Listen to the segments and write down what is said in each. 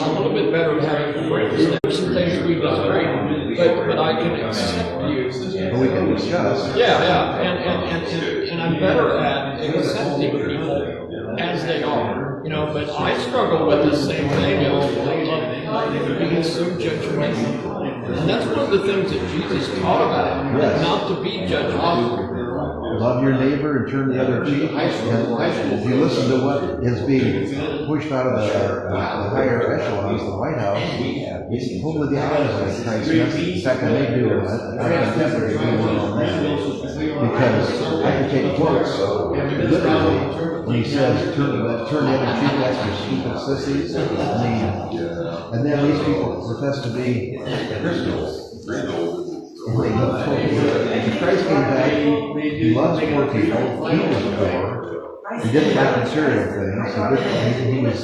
a little bit better at having friends. There's some things we've done great, but I can accept you. But we can discuss. Yeah, and I'm better at accepting people as they are, you know. But I struggle with the same thing of being so judgmental, and that's one of the things that Jesus taught about, not to be judgmental. Love your neighbor and turn the other cheek. And if you listen to what is being pushed out of the higher echelons, the White House, it's totally the opposite of Christ's message. In fact, I may do a contemporary video on that, because I can take quotes literally when he says, turn the other cheek, that's for stupid sissies. And then these people profess to be Christians. When Christ came back, he loves poor people, he was poor, he didn't like material things, he was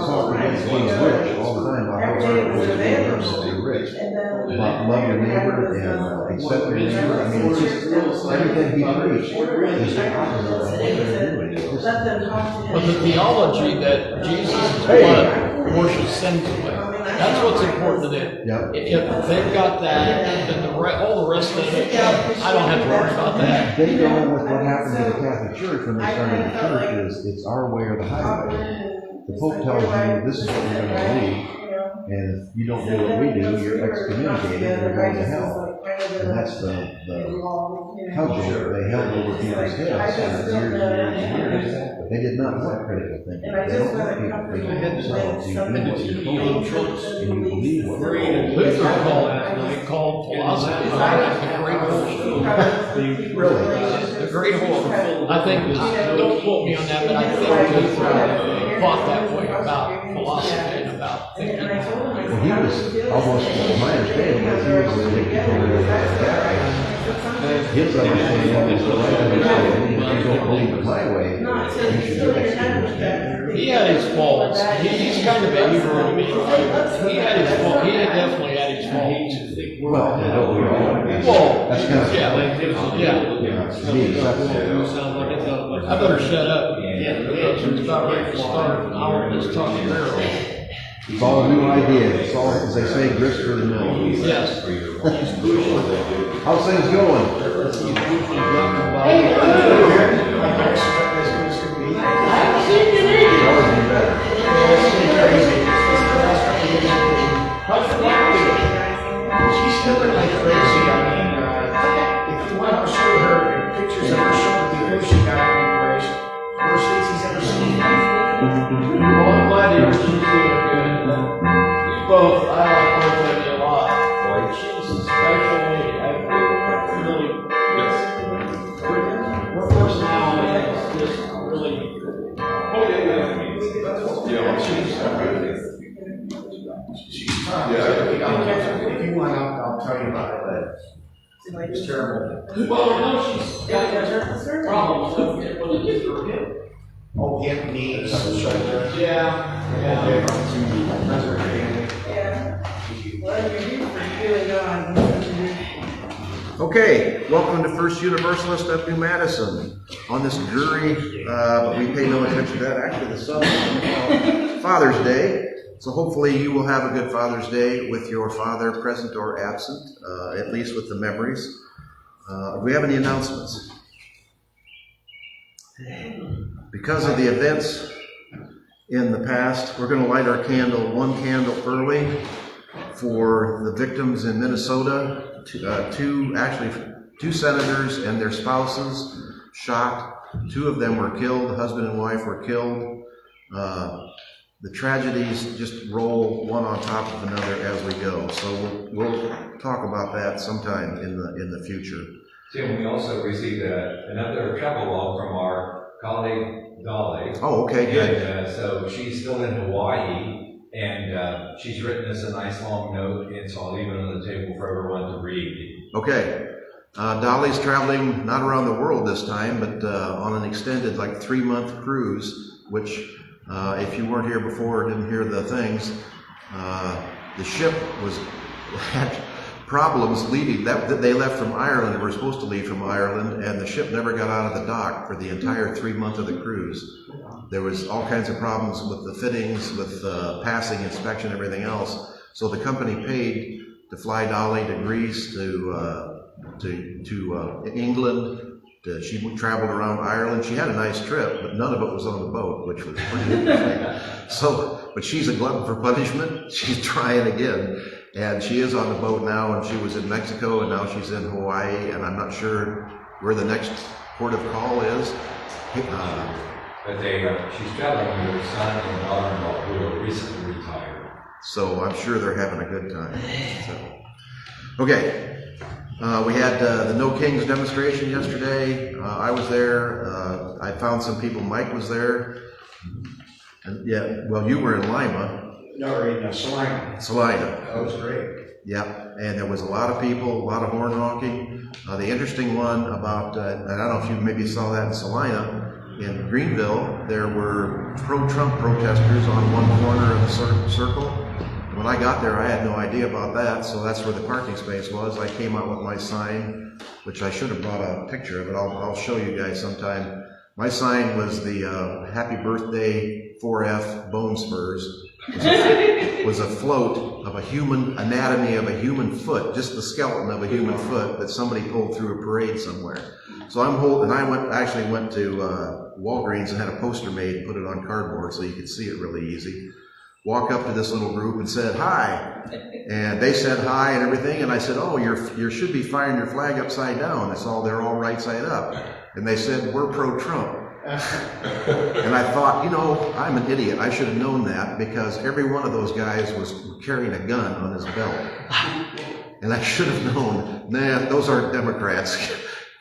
talking against being rich all the time, about how hard it was to be rich, about love your neighbor and accept your neighbor. I mean, it's just everything he preached is the opposite of what they're doing. But the theology that Jesus' blood washes sins away, that's what's important to them. Yep. If they've got that, then all the rest of it, I don't have to worry about that. They go with what happened to the Catholic Church when they started the church is it's our way or the highway. The Pope tells you this is what you're going to believe, and if you don't do what we do, you're excommunicated, you're going to hell. And that's the cudgel they held over people's heads for years and years. But they did not want critical thinking. They don't want people thinking themselves. You do what you're told, and you believe what you're told. Luther called philosophy the great whore. Really? The great whore. I think, don't quote me on that, but I think Luther thought that way about philosophy and about thinking. Well, he was almost, my understanding is he was a dictator guy. His understanding is the right understanding. If you don't believe in my way, you should be excommunicated. He had his faults. He's kind of a hero to me. He had his faults. He definitely had his faults. Well, don't we all? Well, that's kind of I better shut up. It's about ready to start. I'll just talk to Meryl. It's all a new idea. It's all, as they say, grist for the mill. Yes. How's things going? Hey, I haven't seen you either. It's always been better. She's still like crazy. I mean, if you want to show her pictures of her shoulder before she got replaced, worst things he's ever seen. Well, I'm glad to hear she's doing good. Both, I like both of you a lot. Like, she's a special lady. I really, her personality is just really. She's tough. If you want, I'll tell you about it. But it's terrible. Well, no, she's got problems. What did you for him? Oh, hip, knees, shoulder. Yeah. Okay, welcome to First Universalist up in Madison. On this dreary, but we pay no attention to that, actually the sun, Father's Day. So hopefully you will have a good Father's Day with your father, present or absent, at least with the memories. Do we have any announcements? Because of the events in the past, we're going to light our candle, one candle early for the victims in Minnesota. Two senators and their spouses shot. Two of them were killed. Husband and wife were killed. The tragedies just roll one on top of another as we go. So we'll talk about that sometime in the future. Tim, we also received another travel log from our colleague Dolly. Oh, okay, good. And so she's still in Hawaii, and she's written us a nice long note, and so I'll leave it on the table for everyone to read. Okay. Dolly's traveling not around the world this time, but on an extended, like 3-month cruise, which if you weren't here before or didn't hear the things, the ship had problems leaving. That they left from Ireland, and were supposed to leave from Ireland, and the ship never got out of the dock for the entire 3 months of the cruise. There was all kinds of problems with the fittings, with passing inspection, everything else. So the company paid to fly Dolly to Greece, to England. She traveled around Ireland. She had a nice trip, but none of it was on the boat, which was pretty interesting. But she's a glutton for punishment. She's trying again. And she is on the boat now, and she was in Mexico, and now she's in Hawaii, and I'm not sure where the next port of call is. But she's traveling with her son and daughter-in-law who are recently retired. So I'm sure they're having a good time. So, okay, we had the No Kings demonstration yesterday. I was there. I found some people. Mike was there. And yeah, well, you were in Lima. No, in Salina. Salina. That was great. Yep, and there was a lot of people, a lot of horn honking. The interesting one about, and I don't know if you maybe saw that in Salina, in Greenville, there were pro-Trump protesters on one corner of the circle. And when I got there, I had no idea about that, so that's where the parking space was. I came out with my sign, which I should have brought a picture of it. I'll show you guys sometime. My sign was the Happy Birthday 4F Bone Spurs. Was a float of a human anatomy of a human foot, just the skeleton of a human foot that somebody pulled through a parade somewhere. So I'm holding, I actually went to Walgreens and had a poster made and put it on cardboard so you could see it really easy. Walk up to this little group and said, hi. And they said hi and everything. And I said, oh, you should be firing your flag upside down. They're all right side up. And they said, we're pro-Trump. And I thought, I'm an idiot. I should have known that because every one of those guys was carrying a gun on his belt. And I should have known, those aren't Democrats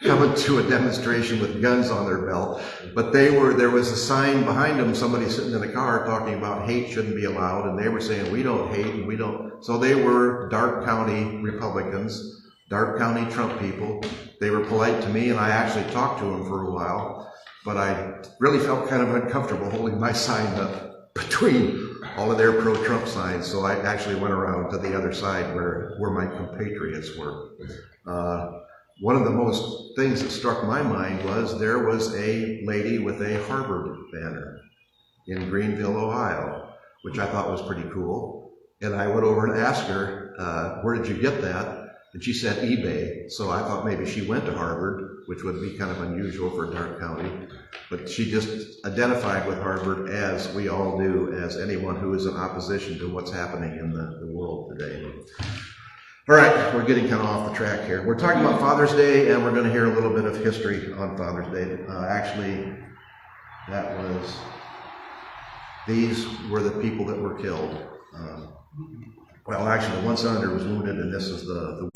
coming to a demonstration with guns on their belt. But there was a sign behind them, somebody sitting in a car talking about hate shouldn't be allowed. And they were saying, we don't hate and we don't. So they were Dark County Republicans, Dark County Trump people. They were polite to me and I actually talked to them for a while. But I really felt kind of uncomfortable holding my sign up between all of their pro-Trump signs. So I actually went around to the other side where my compatriots were. One of the most things that struck my mind was there was a lady with a Harvard banner in Greenville, Ohio, which I thought was pretty cool. And I went over and asked her, where did you get that? And she said eBay, so I thought maybe she went to Harvard, which would be kind of unusual for Dark County. But she just identified with Harvard, as we all do, as anyone who is in opposition to what's happening in the world today. All right, we're getting kind of off the track here. We're talking about Father's Day, and we're going to hear a little bit of history on Father's Day. Actually, these were the people that were killed. Well, actually, one senator was wounded, and this is the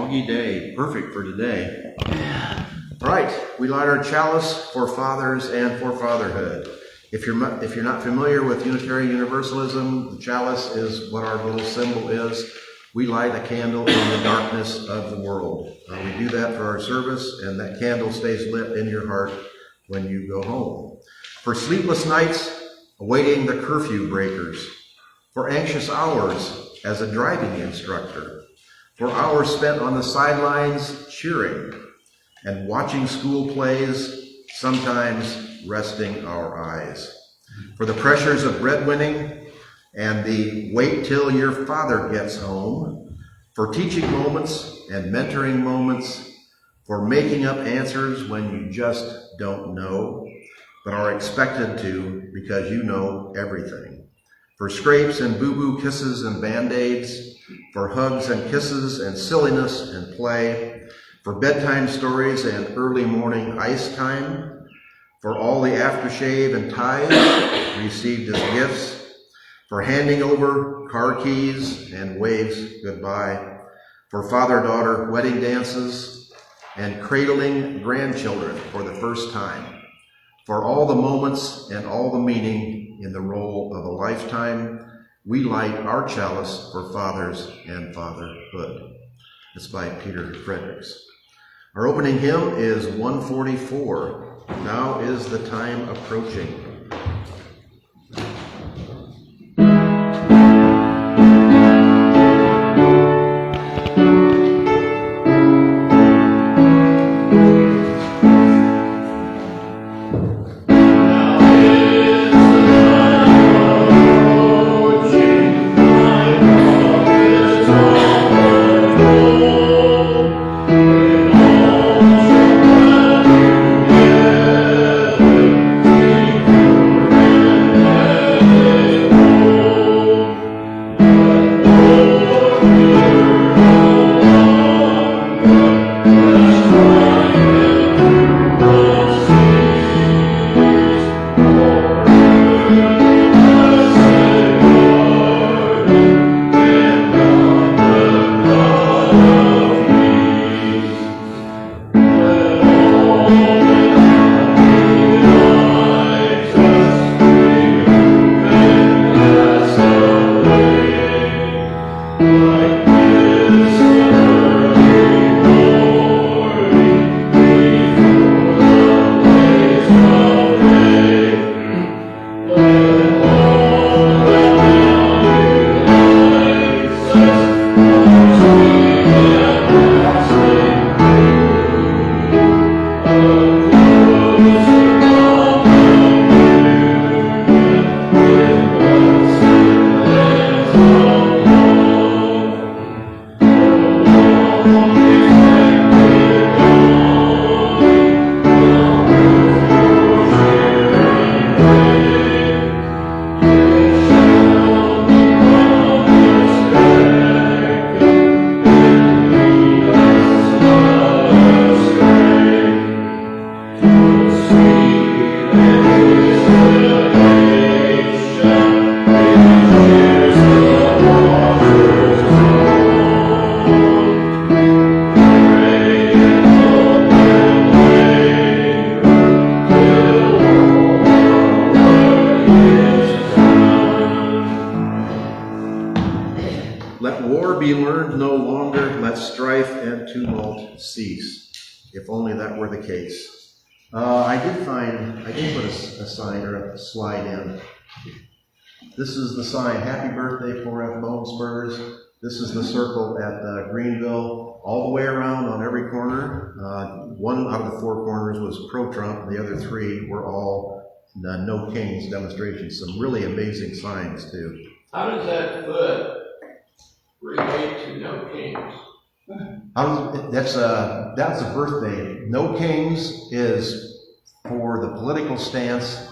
foggy day, perfect for today. All right, we light our chalice for fathers and for fatherhood. If you're not familiar with Unitarian Universalism, the chalice is what our little symbol is. We light a candle in the darkness of the world. We do that for our service, and that candle stays lit in your heart when you go home. For sleepless nights, awaiting the curfew breakers. For anxious hours as a driving instructor. For hours spent on the sidelines cheering and watching school plays, sometimes resting our eyes. For the pressures of breadwinning and the wait till your father gets home. For teaching moments and mentoring moments. For making up answers when you just don't know, but are expected to because you know everything. For scrapes and boo-boo kisses and band-aids, for hugs and kisses and silliness and play, for bedtime stories and early morning ice time, for all the aftershave and ties received as gifts, for handing over car keys and waves goodbye, for father-daughter wedding dances and cradling grandchildren for the first time, for all the moments and all the meaning in the role of a lifetime, we light our chalice for fathers and fatherhood. It's by Peter Fredericks. Our opening hymn is 144, Now is the Time Approaching. Be learned no longer, let strife and tumult cease. If only that were the case. I did put a sign or a slide in. This is the sign, Happy Birthday 4F Bone Spurs. This is the circle at Greenville, all the way around on every corner. One out of the four corners was pro-Trump, the other three were all No Kings demonstrations. Some really amazing signs too. How does that foot relate to No Kings? That's a birthday. No Kings is for the political stance.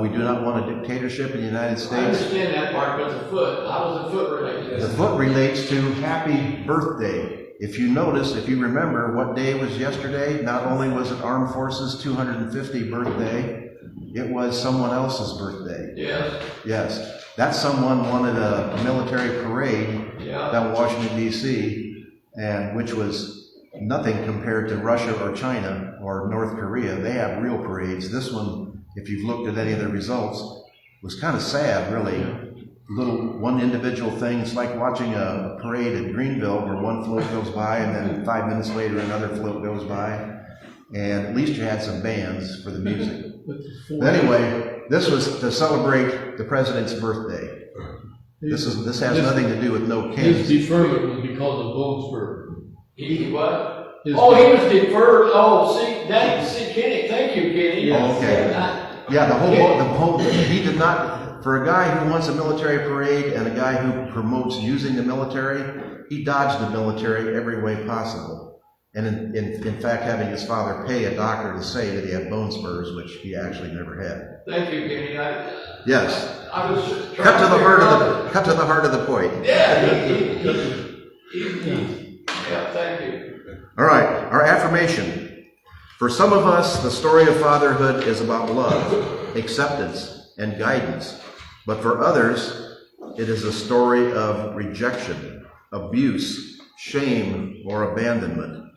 We do not want a dictatorship in the United States. I understand that part, but the foot, how does the foot relate to this? The foot relates to happy birthday. If you notice, if you remember what day was yesterday, not only was it Armed Forces 250 birthday, it was someone else's birthday. Yes. Yes. That someone wanted a military parade down Washington, D.C., and which was nothing compared to Russia or China or North Korea. They have real parades. This one, if you've looked at any of the results, was kind of sad, really. One individual thing. It's like watching a parade at Greenville where one float goes by and then 5 minutes later another float goes by. And at least you had some bands for the music. But anyway, this was to celebrate the president's birthday. This has nothing to do with no His kids. deferment was because of Bonesburg. He what? His- Oh, he was deferred. Oh, see, Kenny, thank you, Kenny. Oh, okay. Yeah, the whole, he did not, for a guy who wants a military parade and a guy who promotes using the military, he dodged the military every way possible. And in fact, having his father pay a doctor to say that he had bone spurs, which he actually never had. Thank you, Kenny. Yes. I was just Cut to the heart of the point. Yeah, yeah, thank you. All right, our affirmation. For some of us, the story of fatherhood is about love, acceptance, and guidance. But for others, it is a story of rejection, abuse, shame, or abandonment.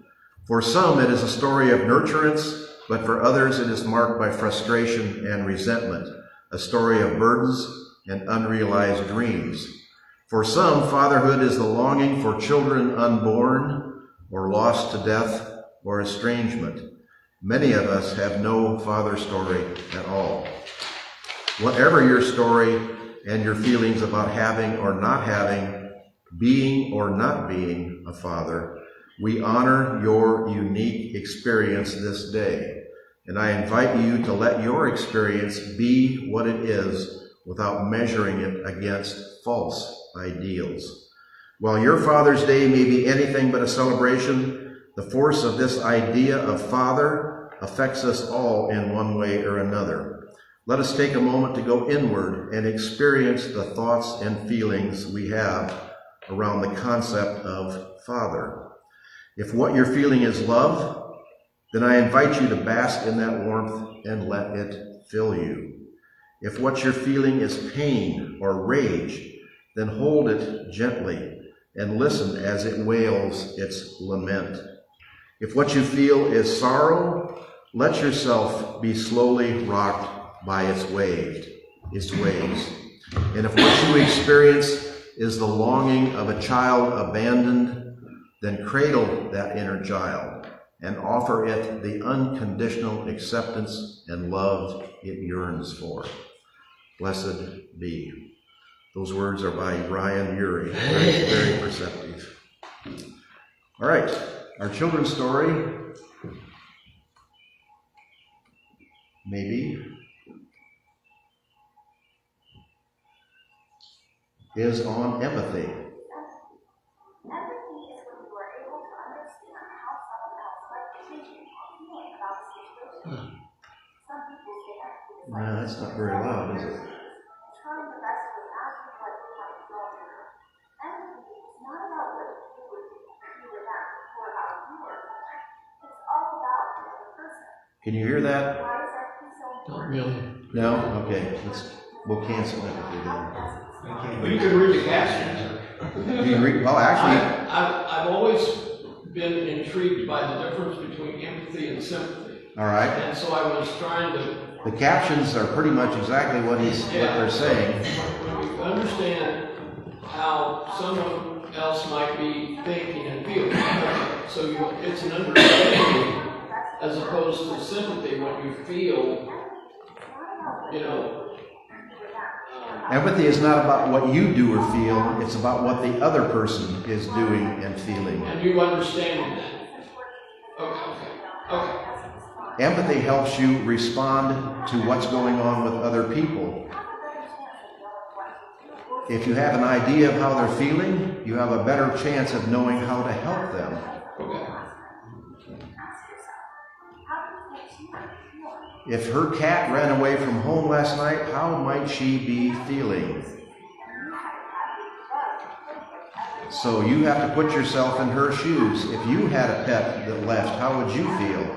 For some, it is a story of nurturance, but for others, it is marked by frustration and resentment, a story of burdens and unrealized dreams. For some, fatherhood is the longing for children unborn or lost to death or estrangement. Many of us have no father story at all. Whatever your story and your feelings about having or not having, being or not being a father, we honor your unique experience this day. And I invite you to let your experience be what it is without measuring it against false ideals. While your Father's Day may be anything but a celebration, the force of this idea of father affects us all in one way or another. Let us take a moment to go inward and experience the thoughts and feelings we have around the concept of father. If what you're feeling is love, then I invite you to bask in that warmth and let it fill you. If what you're feeling is pain or rage, then hold it gently and listen as it wails its lament. If what you feel is sorrow, let yourself be slowly rocked by its waves. And if what you experience is the longing of a child abandoned, then cradle that inner child and offer it the unconditional acceptance and love it yearns for. Blessed be. Those words are by Brian Urey, very, very perceptive. All right, our children's story, maybe, is on empathy. No, that's not very loud, is it? Can you hear that? Not really. No? Okay, we'll cancel empathy then. Well, you can read the captions. Do you read? Well, actually, I've always been intrigued by the difference between empathy and sympathy. all right. And so I was trying to. The captions are pretty much exactly what they're saying. When we understand how someone else might be thinking and feeling, so it's an understanding as opposed to sympathy when you feel, Empathy is not about what you do or feel, it's about what the other person is doing and feeling. And you understand that. Okay. Empathy helps you respond to what's going on with other people. If you have an idea of how they're feeling, you have a better chance of knowing how to help them. Okay. If her cat ran away from home last night, how might she be feeling? So you have to put yourself in her shoes. If you had a pet that left, how would you feel?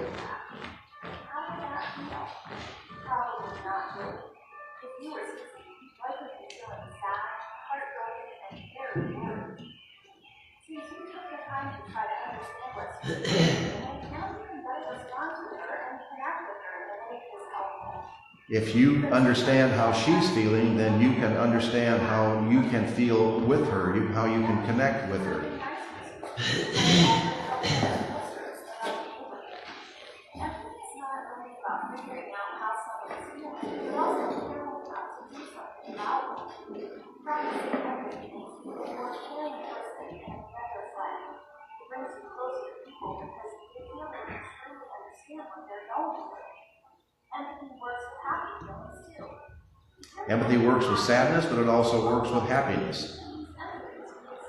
time to try to understand what's happening, and now you can better respond to her and connect with her in a way that is helpful. If you understand how she's feeling, then you can understand how you can feel with her, how you can connect with her. Empathy works with sadness, but it also works with happiness.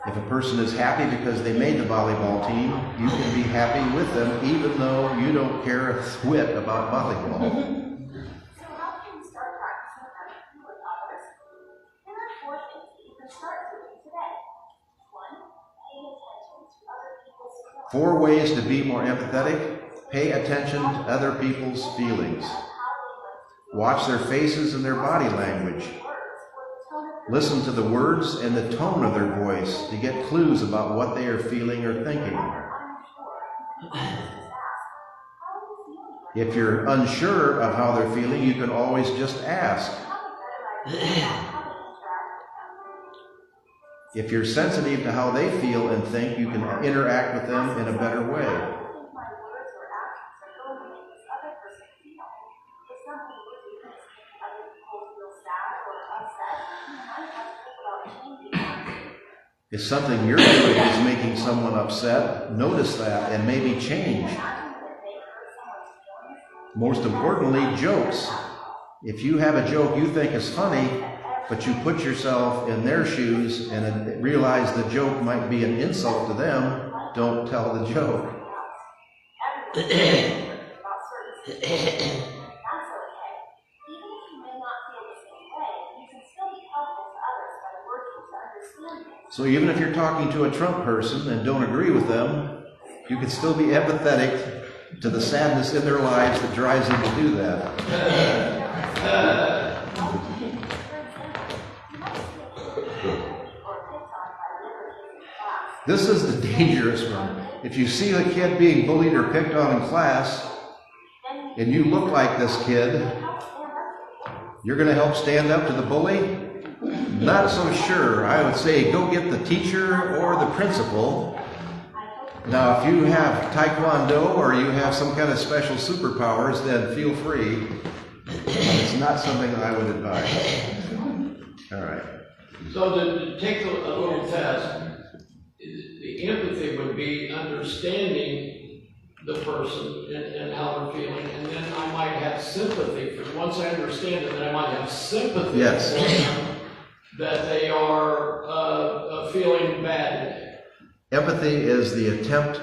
If a person is happy because they made the volleyball team, you can be happy with them even though you don't care a whit about volleyball. So how can you start practicing empathy with others? There are 4 things that you can start doing today. 1, pay attention to other people's feelings. 4 ways to be more empathetic. Pay attention to other people's feelings. Watch their faces and their body language. Listen to the words and the tone of their voice to get clues about what they are feeling or thinking. If you're unsure of how they're feeling, you can always just ask. If you're sensitive to how they feel and think, you can interact with them in a better way. If something you're doing is making someone upset, notice that and maybe change. Most importantly, jokes. If you have a joke you think is funny, but you put yourself in their shoes and realize the joke might be an insult to them, don't tell the joke. So even if you're talking to a Trump person and don't agree with them, you can still be empathetic to the sadness in their lives that drives them to do that. This is the dangerous one. If you see a kid being bullied or picked on in class, and you look like this kid, you're going to help stand up to the bully? Not so sure. I would say go get the teacher or the principal. Now, if you have taekwondo or you have some kind of special superpowers, then feel free. It's not something that I would advise. All right. So to take a little test, the empathy would be understanding the person and how they're feeling, and then I might have sympathy. Once I understand it, then I might have sympathy. Yes. For them that they are feeling bad. Empathy is the attempt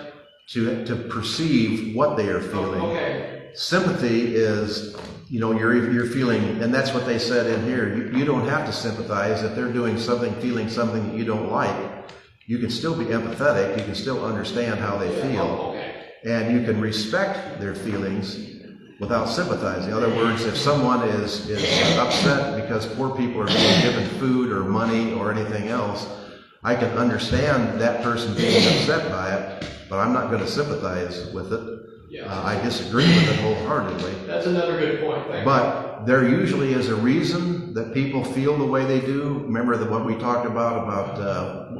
to perceive what they are feeling. Okay. Sympathy is, you're feeling, and that's what they said in here. You don't have to sympathize if they're doing something, feeling something that you don't like. You can still be empathetic. You can still understand how they feel. Okay. And you can respect their feelings without sympathizing. In other words, if someone is upset because poor people are being given food or money or anything else, I can understand that person being upset by it, but I'm not going to sympathize with it. Yeah. I disagree with it wholeheartedly. That's another good point. Thank you. But there usually is a reason that people feel the way they do. Remember what we talked about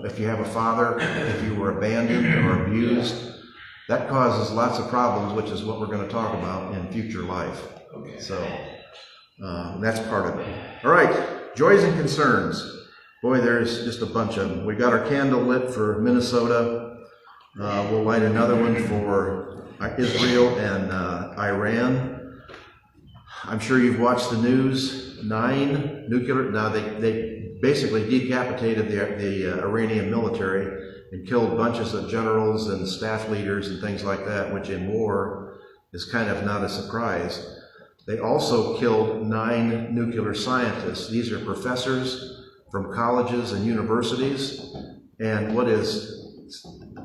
if you have a father, if you were abandoned or abused, that causes lots of problems, which is what we're going to talk about in future life. Okay. So that's part of it. All right, joys and concerns. Boy, there's just a bunch of them. We got our candle lit for Minnesota. We'll light another one for Israel and Iran. I'm sure you've watched the news. 9 nuclear. Now they basically decapitated the Iranian military and killed bunches of generals and staff leaders and things like that, which in war is kind of not a surprise. They also killed 9 nuclear scientists. These are professors from colleges and universities. And what is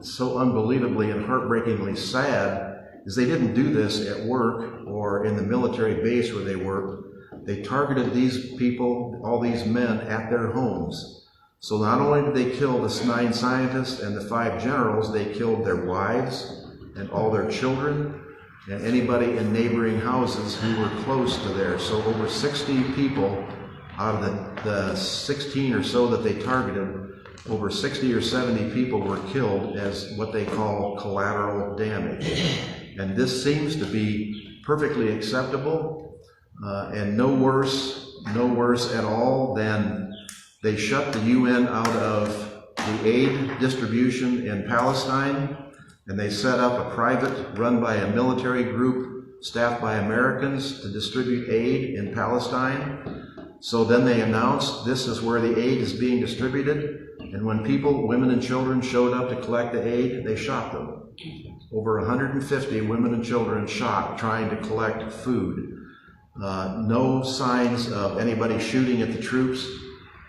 so unbelievably and heartbreakingly sad is they didn't do this at work or in the military base where they worked. They targeted these people, all these men, at their homes. So not only did they kill the 9 scientists and the 5 generals, they killed their wives and all their children and anybody in neighboring houses who were close to there. So over 60 people out of the 16 or so that they targeted, over 60 or 70 people were killed as what they call collateral damage. And this seems to be perfectly acceptable and no worse at all than they shut the UN out of the aid distribution in Palestine, and they set up a private, run by a military group, staffed by Americans, to distribute aid in Palestine. So then they announced this is where the aid is being distributed, and when people, women and children, showed up to collect the aid, they shot them. Over 150 women and children shot trying to collect food. No signs of anybody shooting at the troops.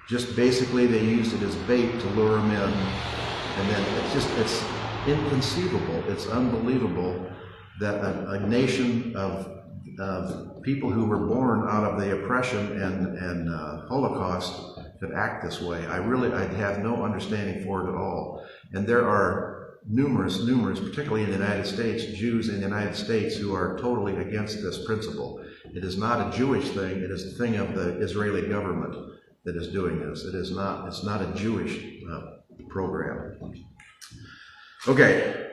Just basically they used it as bait to lure them in. And then it's inconceivable, it's unbelievable that a nation of people who were born out of the oppression and Holocaust could act this way. I have no understanding for it at all. And there are numerous, particularly in the United States, Jews in the United States who are totally against this principle. It is not a Jewish thing, it is a thing of the Israeli government that is doing this. It's not a Jewish program. Okay,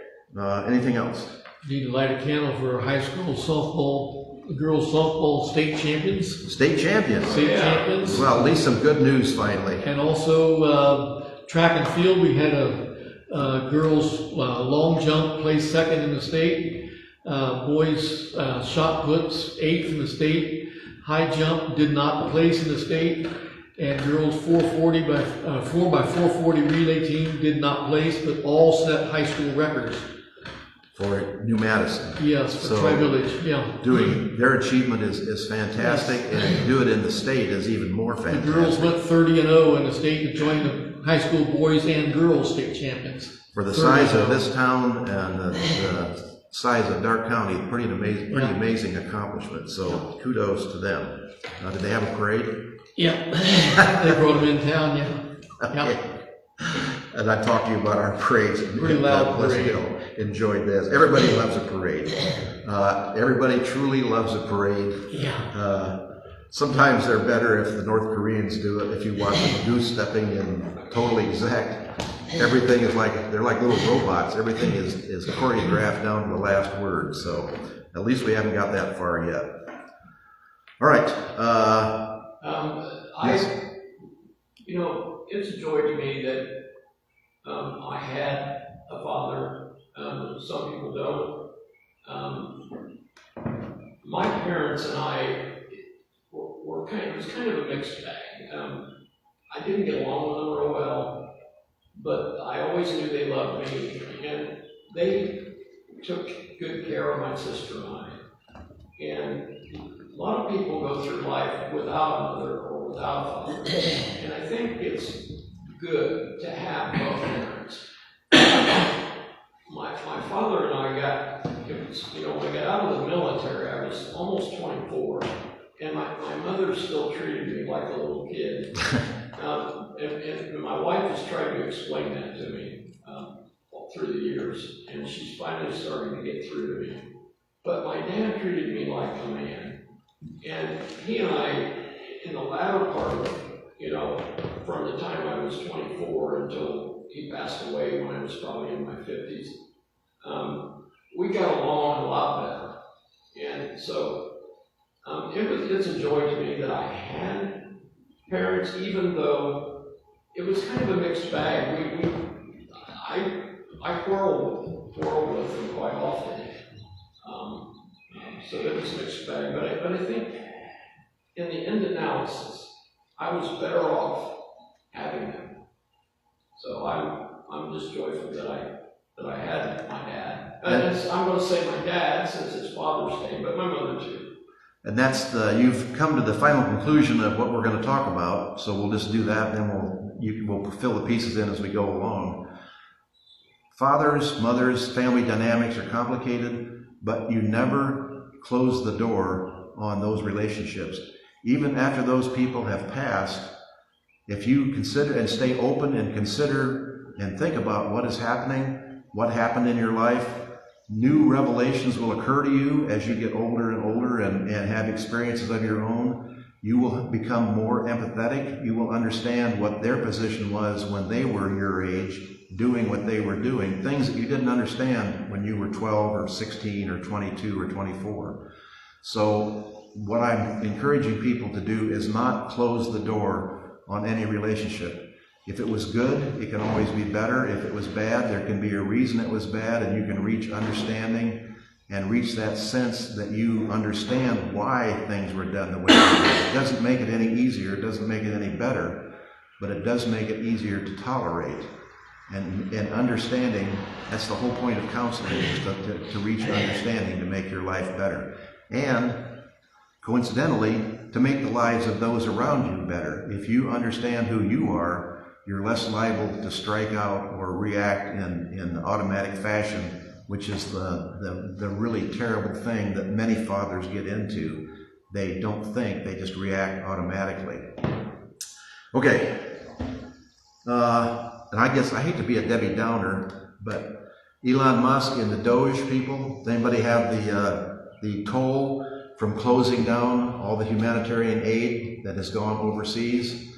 anything else? Need to light a candle for high school softball, girls softball state champions. State champions. State champions. Well, at least some good news finally. And also track and field. We had a girls long jump placed second in the state. Boys shot puts 8th in the state. High jump did not place in the state. And girls 440 by 440 relay team did not place, but all set high school records. For New Madison. Yes, for So, Tri-Village, yeah. Doing their achievement is fantastic, Yes. and to do it in the state is even more The fantastic. girls went 30-0 in the state and joined the high school boys and girls state champions. For the size of 30-0. this town and the size of Dark County, pretty amazing accomplishment. So kudos to them. Did they have a parade? Yeah, they brought them in town, yeah. Okay. And I talked to you about our parades. Pretty loud Pleasant parade. Hill. Enjoyed this. Everybody loves a parade. Everybody truly loves a parade. Yeah. Sometimes they're better if the North Koreans do it. If you watch them goose stepping and totally exact, everything is like, they're like little robots. Everything is choreographed down to the last word. So at least we haven't got that far yet. All right. Yes. You know, it's a joy to me that I had a father. Some people don't. My parents and I were it was kind of a mixed bag. I didn't get along with them real well, but I always knew they loved me, and they took good care of my sister and I. And a lot of people go through life without a mother or without a father, and I think it's good to have both parents. My father and I when I got out of the military, I was almost 24, and my mother still treated me like a little kid. And my wife has tried to explain that to me through the years, and she's finally starting to get through to me. But my dad treated me like a man, and he and I, in the latter part of, from the time I was 24 until he passed away when I was probably in my 50s, we got along a lot better. And so it's a joy to me that I had parents, even though it was kind of a mixed bag. I quarreled with them quite often. So it was a mixed bag. But I think in the end analysis, I was better off having them. So I'm just joyful that I had my dad. I'm going to say my dad since it's Father's Day, but my mother too. And that's you've come to the final conclusion of what we're going to talk about. So we'll just do that, and then we'll fill the pieces in as we go along. Fathers, mothers, family dynamics are complicated, but you never close the door on those relationships. Even after those people have passed, If you consider and stay open and consider and think about what is happening, what happened in your life, new revelations will occur to you as you get older and older and have experiences of your own. You will become more empathetic. You will understand what their position was when they were your age, doing what they were doing, things that you didn't understand when you were 12 or 16 or 22 or 24. So what I'm encouraging people to do is not close the door on any relationship. If it was good, it can always be better. If it was bad, there can be a reason it was bad, and you can reach understanding and reach that sense that you understand why things were done the way they were. It doesn't make it any easier, it doesn't make it any better, but it does make it easier to tolerate. And understanding, that's the whole point of counseling, is to reach understanding, to make your life better. And coincidentally, to make the lives of those around you better. If you understand who you are, you're less liable to strike out or react in automatic fashion, which is the really terrible thing that many fathers get into. They don't think, they just react automatically. Okay. And I guess I hate to be a Debbie Downer, but Elon Musk and the Doge people, does anybody have the toll from closing down all the humanitarian aid that has gone overseas?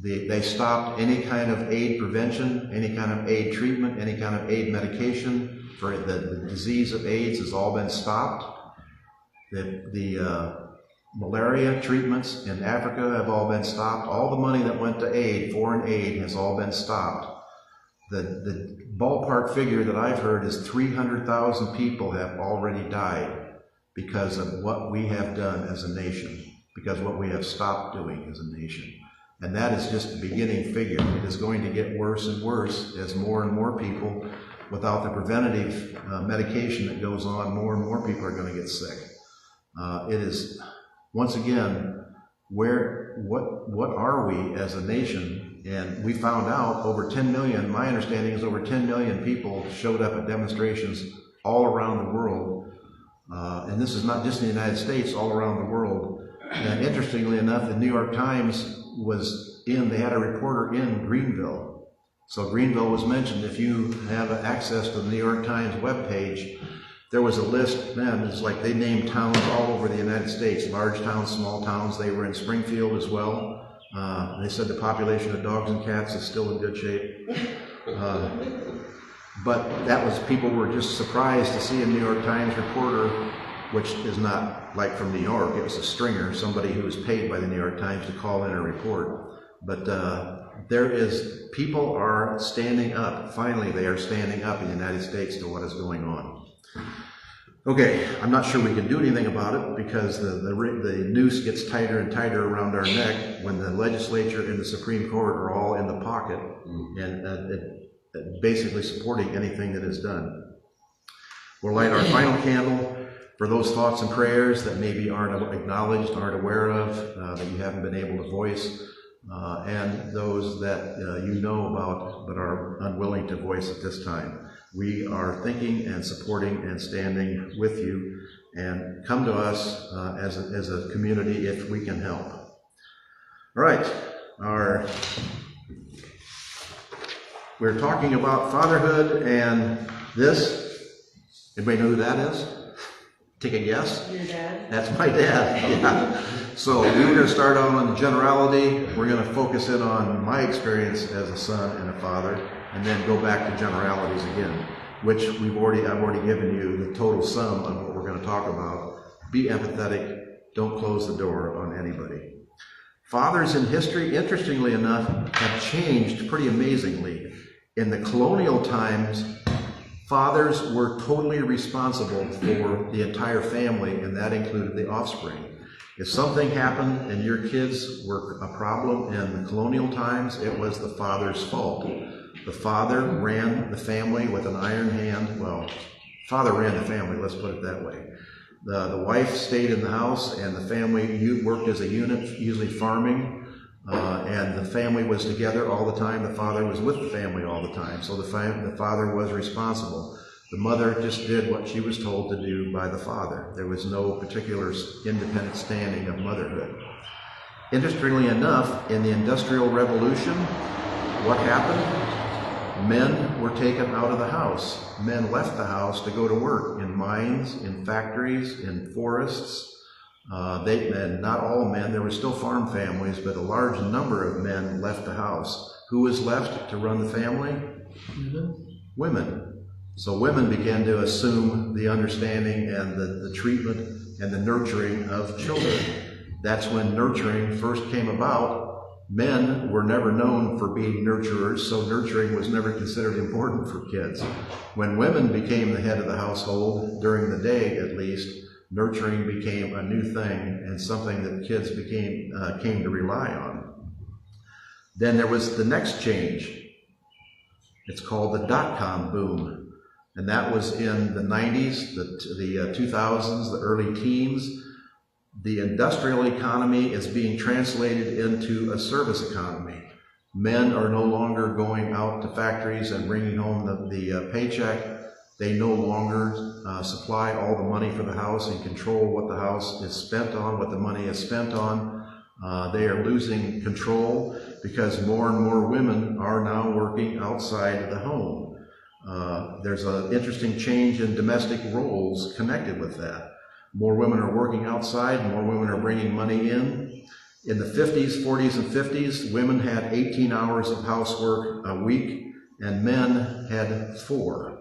They stopped any kind of aid prevention, any kind of aid treatment, any kind of aid medication for the disease of AIDS has all been stopped. The malaria treatments in Africa have all been stopped. All the money that went to aid, foreign aid, has all been stopped. The ballpark figure that I've heard is 300,000 people have already died because of what we have done as a nation, because of what we have stopped doing as a nation. And that is just the beginning figure. It is going to get worse and worse as more and more people, without the preventative medication that goes on, more and more people are going to get sick. It is, once again, what are we as a nation? And we found out over 10 million, my understanding is over 10 million people showed up at demonstrations all around the world. And this is not just in the United States, all around the world. And interestingly enough, the New York Times they had a reporter in Greenville. So Greenville was mentioned. If you have access to the New York Times webpage, there was a list, man, it's like they named towns all over the United States, large towns, small towns. They were in Springfield as well. They said the population of dogs and cats is still in good shape. But that was, people were just surprised to see a New York Times reporter, which is not like from New York, it was a stringer, somebody who was paid by the New York Times to call in a report. But people are standing up, finally they are standing up in the United States to what is going on. Okay, I'm not sure we can do anything about it because the noose gets tighter and tighter around our neck when the legislature and the Supreme Court are all in the pocket and basically supporting anything that is done. We'll light our final candle for those thoughts and prayers that maybe aren't acknowledged, aren't aware of, that you haven't been able to voice, and those that you know about but are unwilling to voice at this time. We are thinking and supporting and standing with you, and come to us as a community if we can help. All right, we're talking about fatherhood and this. Anybody know who that is? Take a guess? Your dad? That's my dad, yeah. So we were going to start out on the generality. We're going to focus in on my experience as a son and a father, and then go back to generalities again, which I've already given you the total sum of what we're going to talk about. Be empathetic. Don't close the door on anybody. Fathers in history, interestingly enough, have changed pretty amazingly. In the colonial times, fathers were totally responsible for the entire family, and that included the offspring. If something happened and your kids were a problem in the colonial times, it was the father's fault. The father ran the family with an iron hand. Well, father ran the family, let's put it that way. The wife stayed in the house, and the family worked as a unit, usually farming. And the family was together all the time. The father was with the family all the time. So the father was responsible. The mother just did what she was told to do by the father. There was no particular independent standing of motherhood. Interestingly enough, in the Industrial Revolution, what happened? Men were taken out of the house. Men left the house to go to work in mines, in factories, in forests. And not all men, there were still farm families, but a large number of men left the house. Who was left to run the family? Women. So women began to assume the understanding and the treatment and the nurturing of children. That's when nurturing first came about. Men were never known for being nurturers, so nurturing was never considered important for kids. When women became the head of the household, during the day at least, nurturing became a new thing and something that kids came to rely on. Then there was the next change. It's called the dot-com boom. And that was in the 90s, the 2000s, the early teens. The industrial economy is being translated into a service economy. Men are no longer going out to factories and bringing home the paycheck. They no longer supply all the money for the house and control what the house is spent on, what the money is spent on. They are losing control because more and more women are now working outside the home. There's an interesting change in domestic roles connected with that. More women are working outside, more women are bringing money in. In the 50s, 40s, and 50s, women had 18 hours of housework a week, and men had 4.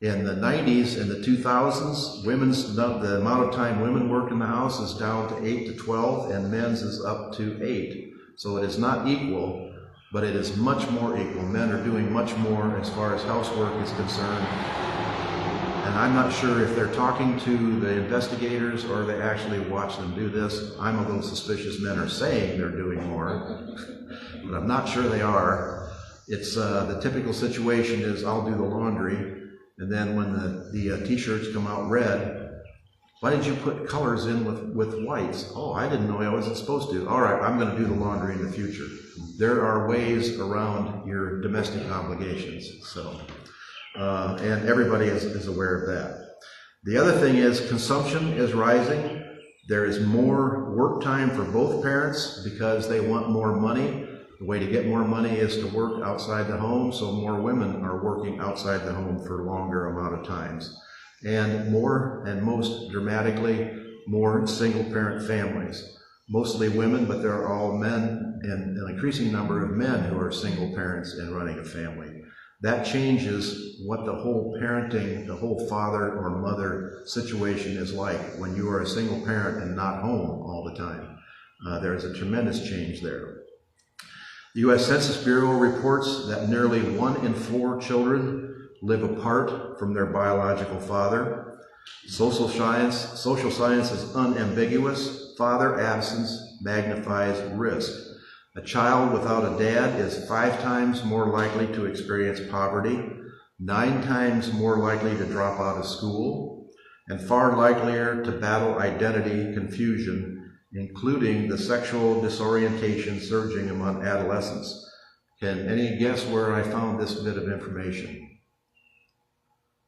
In the 90s and the 2000s, the amount of time women work in the house is down to 8 to 12, and men's is up to 8. So it is not equal, but it is much more equal. Men are doing much more as far as housework is concerned. And I'm not sure if they're talking to the investigators or they actually watch them do this. I'm a little suspicious men are saying they're doing more, but I'm not sure they are. It's the typical situation is I'll do the laundry, and then when the t-shirts come out red, why did you put colors in with whites? Oh, I didn't know I wasn't supposed to. All right, I'm going to do the laundry in the future. There are ways around your domestic obligations. So. And everybody is aware of that. The other thing is consumption is rising. There is more work time for both parents because they want more money. The way to get more money is to work outside the home, so more women are working outside the home for a longer amount of times. And more, and most dramatically, more single-parent families. Mostly women, but there are all men and an increasing number of men who are single parents and running a family. That changes what the whole parenting, the whole father or mother situation is like when you are a single parent and not home all the time. There is a tremendous change there. The U.S. Census Bureau reports that nearly 1 in 4 children live apart from their biological father. Social science is unambiguous. Father absence magnifies risk. A child without a dad is 5 times more likely to experience poverty, 9 times more likely to drop out of school, and far likelier to battle identity confusion, including the sexual disorientation surging among adolescents. Can any guess where I found this bit of information?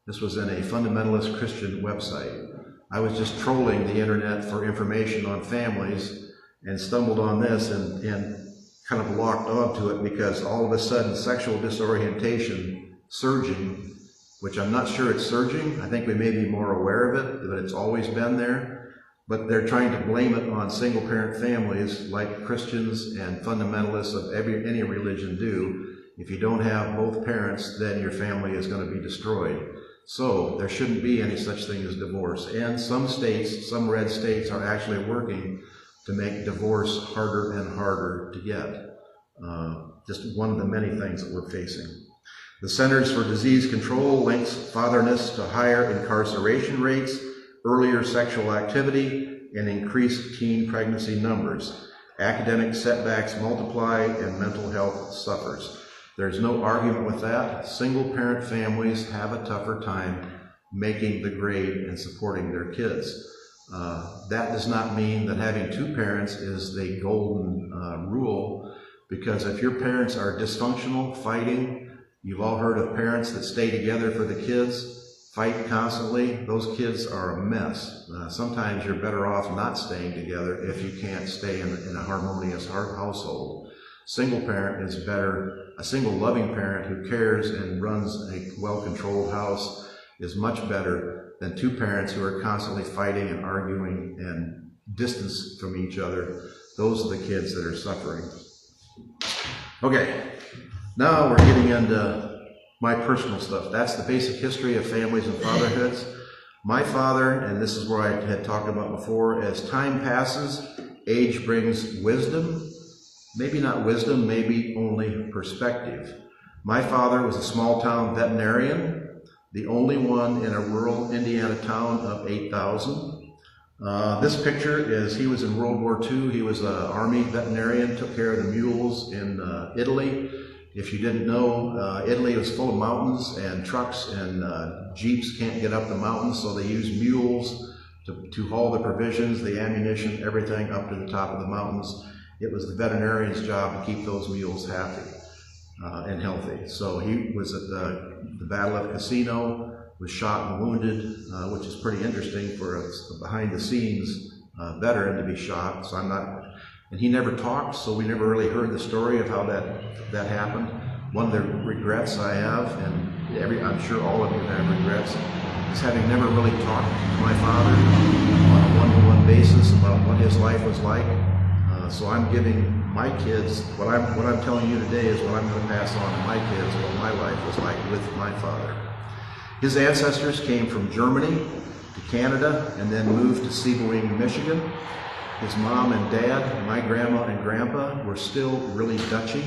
This was in a fundamentalist Christian website. I was just trolling the internet for information on families and stumbled on this and kind of locked onto it because all of a sudden sexual disorientation surging, which I'm not sure it's surging. I think we may be more aware of it, but it's always been there. But they're trying to blame it on single parent families like Christians and fundamentalists of any religion do. If you don't have both parents, then your family is going to be destroyed. So there shouldn't be any such thing as divorce. And some states, some red states, are actually working to make divorce harder and harder to get. Just one of the many things that we're facing. The Centers for Disease Control links fatherness to higher incarceration rates, earlier sexual activity, and increased teen pregnancy numbers. Academic setbacks multiply and mental health suffers. There's no argument with that. Single-parent families have a tougher time making the grade and supporting their kids. That does not mean that having 2 parents is the golden rule, because if your parents are dysfunctional, fighting, you've all heard of parents that stay together for the kids. fight constantly, those kids are a mess. Sometimes you're better off not staying together if you can't stay in a harmonious household. Single parent is better. A single loving parent who cares and runs a well-controlled house is much better than two parents who are constantly fighting and arguing and distance from each other. Those are the kids that are suffering. Okay, now we're getting into my personal stuff. That's the basic history of families and fatherhoods. My father, and this is where I had talked about before, as time passes, age brings wisdom. Maybe not wisdom, maybe only perspective. My father was a small town veterinarian, the only one in a rural Indiana town of 8,000. This picture is, he was in World War II. He was an army veterinarian, took care of the mules in Italy. If you didn't know, Italy was full of mountains, and trucks and jeeps can't get up the mountains, so they use mules to haul the provisions, the ammunition, everything up to the top of the mountains. It was the veterinarian's job to keep those mules happy and healthy. So he was at the Battle of Cassino, was shot and wounded, which is pretty interesting for a behind-the-scenes veteran to be shot. So and he never talked, so we never really heard the story of how that happened. One of the regrets I have, and I'm sure all of you have regrets, is having never really talked to my father on a one-to-one basis about what his life was like. So I'm giving my kids, what I'm telling you today is what I'm going to pass on to my kids, what my life was like with my father. His ancestors came from Germany to Canada and then moved to Sebring, Michigan. His mom and dad, my grandma and grandpa, were still really Dutchy.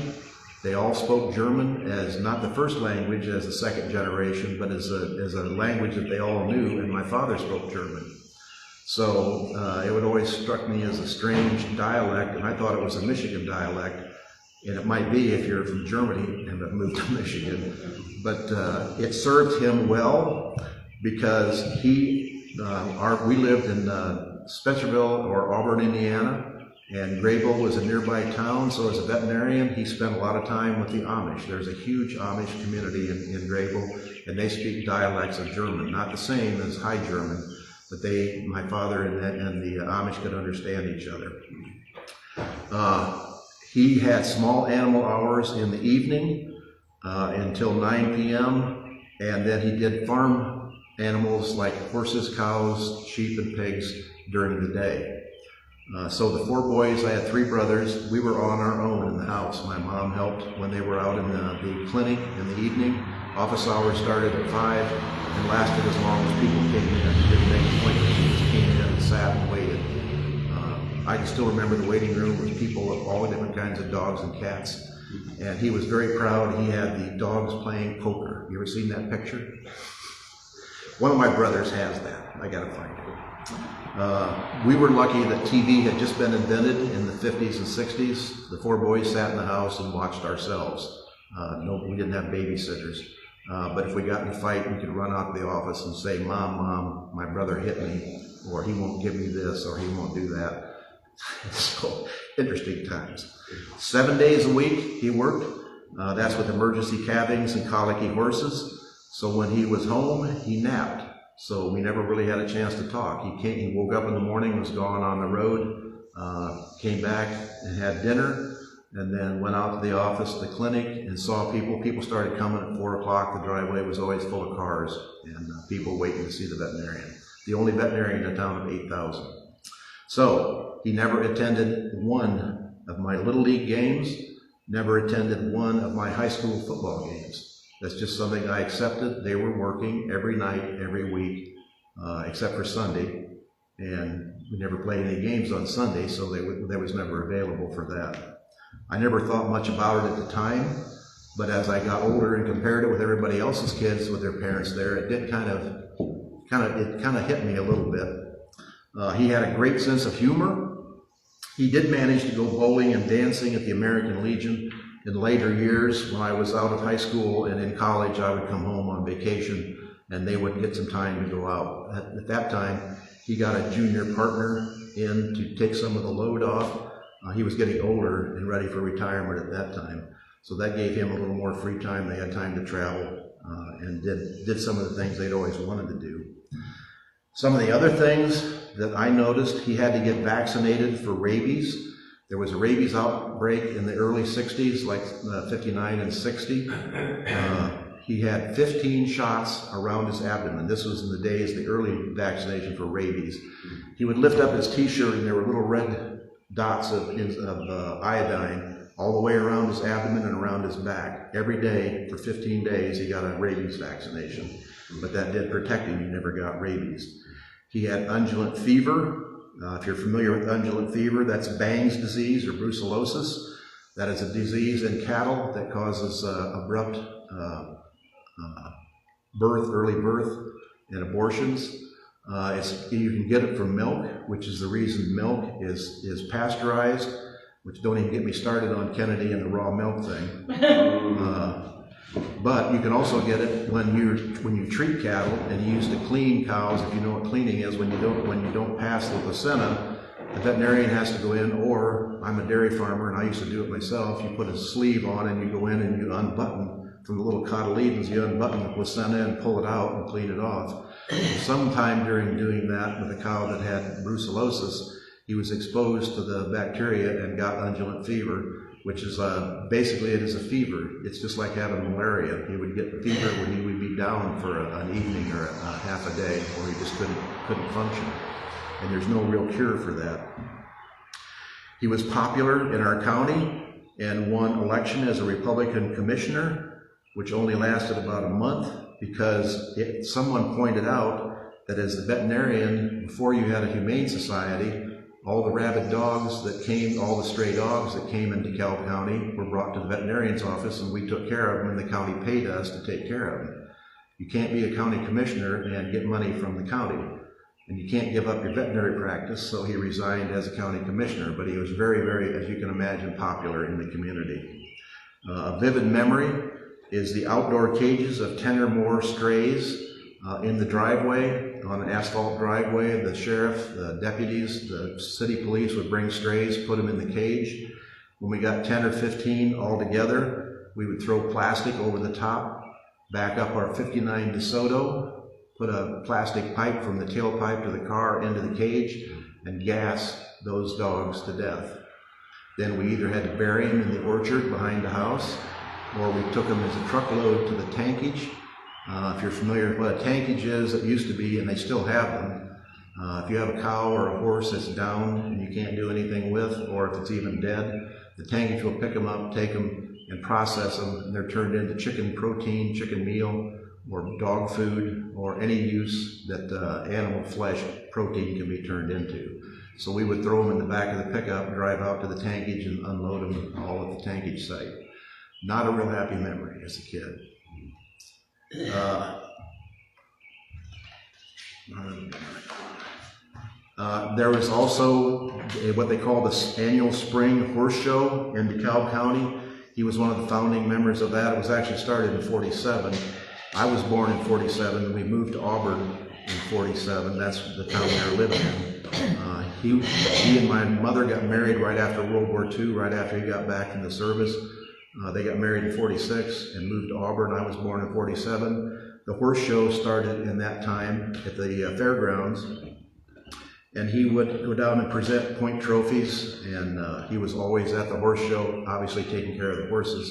They all spoke German as not the first language as the second generation, but as a language that they all knew, and my father spoke German. So it would always struck me as a strange dialect, and I thought it was a Michigan dialect, and it might be if you're from Germany and have moved to Michigan. But it served him well because we lived in Spencerville or Auburn, Indiana, and Grayville was a nearby town, so as a veterinarian, he spent a lot of time with the Amish. There's a huge Amish community in Grayville, and they speak dialects of German, not the same as High German, but my father and the Amish could understand each other. He had small animal hours in the evening until 9 p.m., and then he did farm animals like horses, cows, sheep, and pigs during the day. So the four boys, I had three brothers, we were on our own in the house. My mom helped when they were out in the clinic in the evening. Office hours started at 5 and lasted as long as people came in. Didn't make appointments, we just came in and sat and waited. I can still remember the waiting room with people of all different kinds of dogs and cats. And he was very proud. He had the dogs playing poker. You ever seen that picture? One of my brothers has that. I gotta find it. We were lucky that TV had just been invented in the 50s and 60s. The four boys sat in the house and watched ourselves. We didn't have babysitters. But if we got in a fight, we could run out to the office and say, Mom, my brother hit me, or he won't give me this, or he won't do that. So, interesting times. 7 days a week he worked. That's with emergency calvings and colicky horses. So when he was home, he napped. So we never really had a chance to talk. He woke up in the morning, was gone on the road, came back and had dinner, and then went out to the office, the clinic, and saw people. People started coming at 4 o'clock. The driveway was always full of cars and people waiting to see the veterinarian. The only veterinarian in a town of 8,000. So he never attended one of my Little League games, never attended one of my high school football games. That's just something I accepted. They were working every night, every week, except for Sunday. And we never played any games on Sunday, so they was never available for that. I never thought much about it at the time, but as I got older and compared it with everybody else's kids with their parents there, it did kind of hit me a little bit. He had a great sense of humor. He did manage to go bowling and dancing at the American Legion in later years. When I was out of high school and in college, I would come home on vacation and they would get some time to go out. At that time, he got a junior partner in to take some of the load off. He was getting older and ready for retirement at that time. So that gave him a little more free time. They had time to travel. and did some of the things they'd always wanted to do. Some of the other things that I noticed, he had to get vaccinated for rabies. There was a rabies outbreak in the early 60s, like 59 and 60. He had 15 shots around his abdomen. This was in the days, the early vaccination for rabies. He would lift up his t-shirt and there were little red dots of iodine all the way around his abdomen and around his back. Every day for 15 days he got a rabies vaccination, but that did protect him. He never got rabies. He had undulant fever. If you're familiar with undulant fever, that's Bang's disease or brucellosis. That is a disease in cattle that causes abrupt early birth and abortions. You can get it from milk, which is the reason milk is pasteurized, which don't even get me started on Kennedy and the raw milk thing. But you can also get it when you treat cattle and you use to clean cows. If you know what cleaning is, when you don't pass the placenta, the veterinarian has to go in, or I'm a dairy farmer and I used to do it myself. You put a sleeve on and you go in and you unbutton from the little cotyledons, you unbutton the placenta and pull it out and clean it off. Sometime during doing that with a cow that had brucellosis, he was exposed to the bacteria and got undulant fever, which is basically it is a fever. It's just like having malaria. He would get the fever when he would be down for an evening or a half a day, or he just couldn't function. And there's no real cure for that. He was popular in our county and won election as a Republican commissioner, which only lasted about a month because someone pointed out that as the veterinarian, before you had a humane society, all the rabid dogs that came, all the stray dogs that came into DeKalb County were brought to the veterinarian's office and we took care of them and the county paid us to take care of them. You can't be a county commissioner and get money from the county. And you can't give up your veterinary practice, so he resigned as a county commissioner, but he was very, very, as you can imagine, popular in the community. A vivid memory is the outdoor cages of 10 or more strays in the driveway, on an asphalt driveway. The sheriff, the deputies, the city police would bring strays, put them in the cage. When we got 10 or 15 all together, we would throw plastic over the top, back up our 59 DeSoto, put a plastic pipe from the tailpipe to the car into the cage, and gas those dogs to death. Then we either had to bury them in the orchard behind the house, or we took them as a truckload to the tankage. If you're familiar with what a tankage is, it used to be, and they still have them. If you have a cow or a horse that's down and you can't do anything with, or if it's even dead, the tankage will pick them up, take them, and process them, and they're turned into chicken protein, chicken meal, or dog food, or any use that animal flesh protein can be turned into. So we would throw them in the back of the pickup, drive out to the tankage, and unload them all at the tankage site. Not a real happy memory as a kid. There was also what they call the annual spring horse show in DeKalb County. He was one of the founding members of that. It was actually started in 47. I was born in 47. We moved to Auburn in 47. That's the town we were living in. He and my mother got married right after World War II, right after he got back from the service. They got married in 46 and moved to Auburn. I was born in 47. The horse show started in that time at the fairgrounds, and he would go down and present point trophies, and he was always at the horse show, obviously taking care of the horses.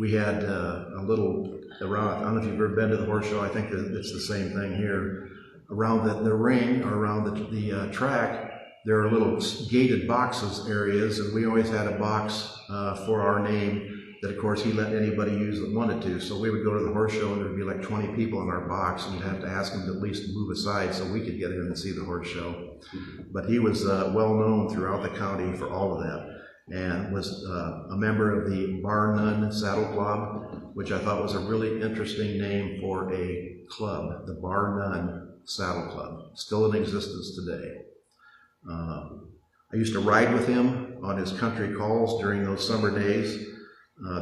We had a little around, I don't know if you've ever been to the horse show, I think that it's the same thing here. Around the ring, or around the track, there are little gated boxes areas, and we always had a box for our name that, of course, he let anybody use that wanted to. So we would go to the horse show and there'd be like 20 people in our box, and you'd have to ask them to at least move aside so we could get in and see the horse show. But he was well known throughout the county for all of that, and was a member of the Bar None Saddle Club, which I thought was a really interesting name for a club, the Bar None Saddle Club, still in existence today. I used to ride with him on his country calls during those summer days.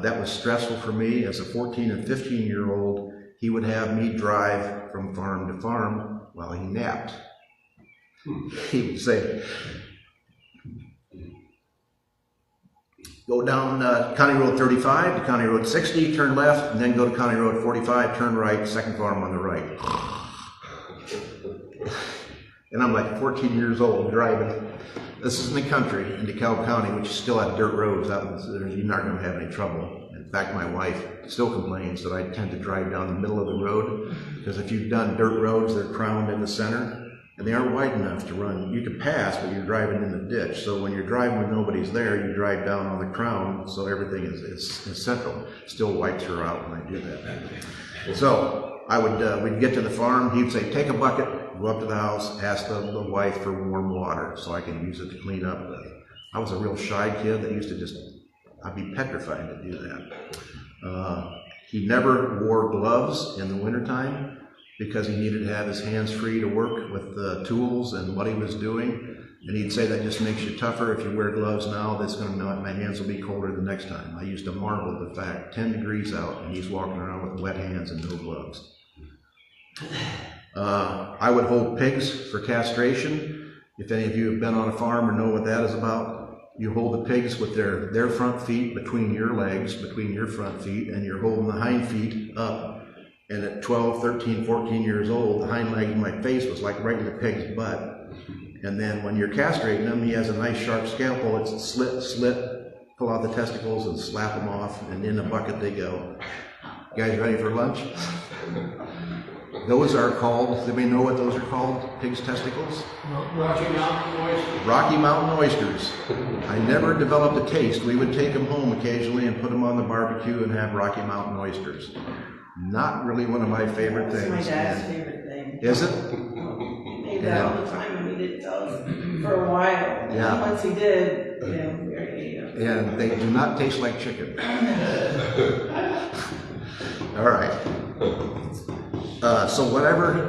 That was stressful for me. As a 14 and 15-year-old, he would have me drive from farm to farm while he napped. He would say, go down County Road 35 to County Road 60, turn left, and then go to County Road 45, turn right, second farm on the right. And I'm like 14 years old driving. This is in the country, in DeKalb County, which still have dirt roads. You're not going to have any trouble. In fact, my wife still complains that I tend to drive down the middle of the road, because if you've done dirt roads, they're crowned in the center, and they aren't wide enough to run. You can pass, but you're driving in the ditch. So when you're driving when nobody's there, you drive down on the crown, so everything is central. Still wipes her out when I do that. So we'd get to the farm. He'd say, take a bucket, go up to the house, ask the wife for warm water so I can use it to clean up with. I was a real shy kid that used to I'd be petrified to do that. He never wore gloves in the wintertime because he needed to have his hands free to work with the tools and what he was doing. And he'd say that just makes you tougher. If you wear gloves now, my hands will be colder the next time. I used to marvel at the fact, 10 degrees out, and he's walking around with wet hands and no gloves. I would hold pigs for castration. If any of you have been on a farm or know what that is about, you hold the pigs with their front feet between your legs, between your front feet, and you're holding the hind feet up. And at 12, 13, 14 years old, the hind leg in my face was like right in the pig's butt. And then when you're castrating him, he has a nice sharp scalpel. It's slit, pull out the testicles and slap them off, and in the bucket they go. You guys ready for lunch? Those are called, does anybody know what those are called? Pig's testicles? Rocky Mountain oysters. Rocky Mountain oysters. I never developed a taste. We would take them home occasionally and put them on the barbecue and have Rocky Mountain oysters. Not really one of my favorite things. It's my dad's favorite thing. Is it? He made that all the time and he didn't tell us for a while. Yeah. Once he did, we already ate them. And they do not taste like chicken. All right. So